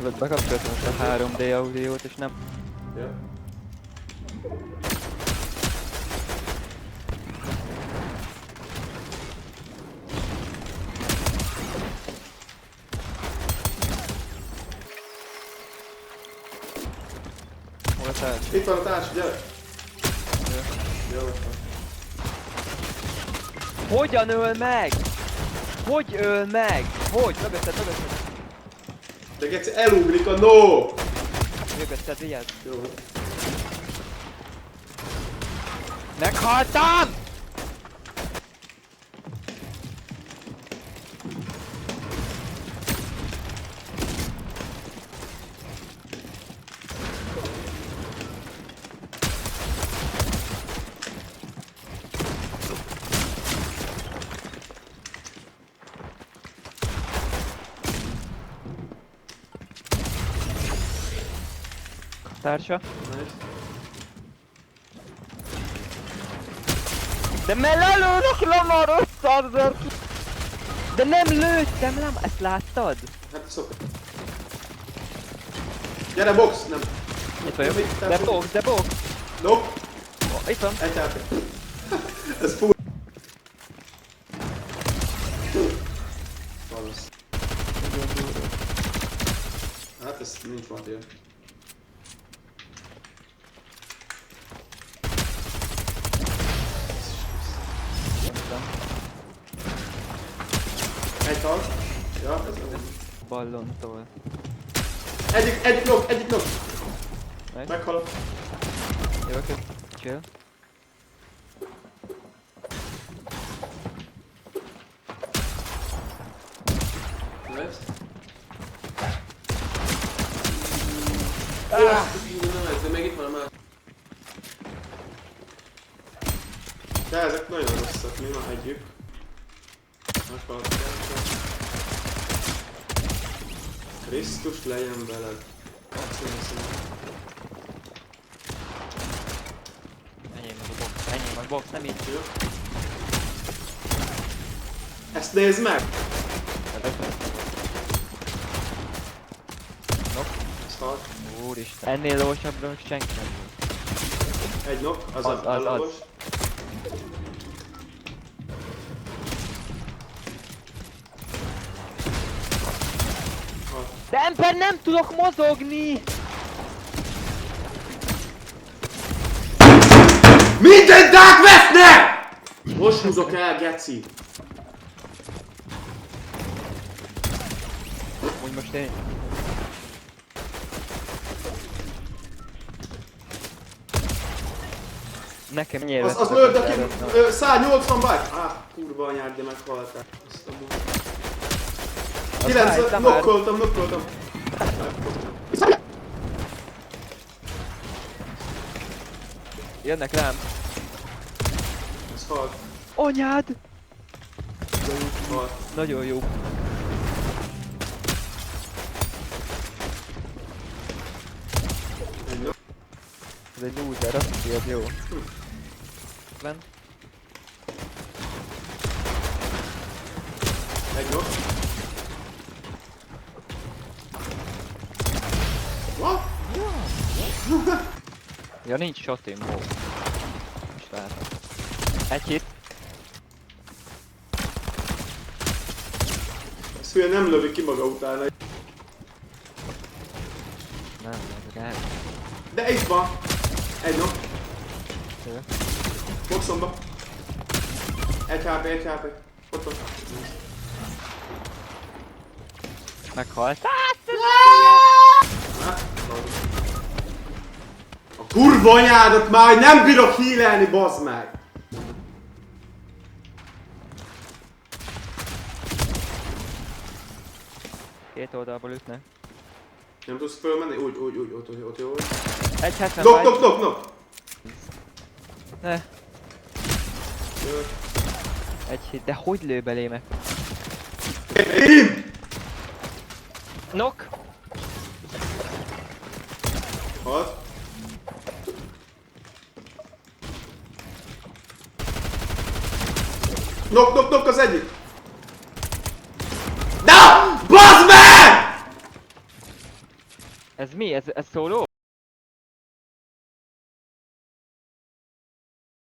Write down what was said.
Tudod, bekapcsoltam ezt a 3D audiót és nem... Ja. Hol a társ? Itt van a társ, gyere! Jó, van. Hogyan öl meg? Hogy öl meg? Hogy? Mögötted, mögötted! De geci, elugrik a no! Mögötted, vigyázz! Jó. Meghaltam! Társa? Nice. De mert lelőnek lemar össze. De nem lőttem, nem? Ezt láttad? Hát szokott. Gyere, box! Nem. Itt vagyok. De box, de box! Nope. Itt van. Egy HP. Ez full. Valasz. Hát ez nincs matér. Egy hal. Ja, ez nem. Ballontól. Egyik knock, egyik knock. Nice. Meghalok. Jövök, chill. Nice. De még itt van a más. De ezek nagyon rosszak, mi már együk. Meghalok. Krisztus legyen veled. Enyém meg a box, enyém meg a box, nem így. Jó. Ezt nézd meg! Nok. Ez hal. Úristen. Ennél lósabbra most senki nem volt. Egy knock, az Az. a lovos. De ember nem tudok mozogni! Mindent átvesznek! Most húzok el, geci! Úgy most én... Nekem nyilván... Az lőd, aki 180 bike! Kurva anyád, de meghaltál. Azt a bú. 9, nokkoltam. Jönnek rám. Ez hal. Anyád! Hal. Nagyon jó. Egy knock. Ez egy loser, azt hiszi, ez jó. Ben. Egy knock. What? Ja, nincs shotim, ó. Most látom. Egy hit. Ez hülye nem lövi ki maga utána. Nem, ez el. De itt van. Egy knock. Jó. Boxomba. Egy HP. Ott van. Meghalt. A kurva anyádat már nem bírok healelni, bazd meg! Két oldalból ütne. Nem tudsz fölmenni? Úgy, ott jó. Egy 70 Knock! Ne. Jövök. Egy hit, de hogy lő beléme? Én! Nok! Halt. Knock az egyik! Na! BAZD MEG! Ez mi? Ez szóló?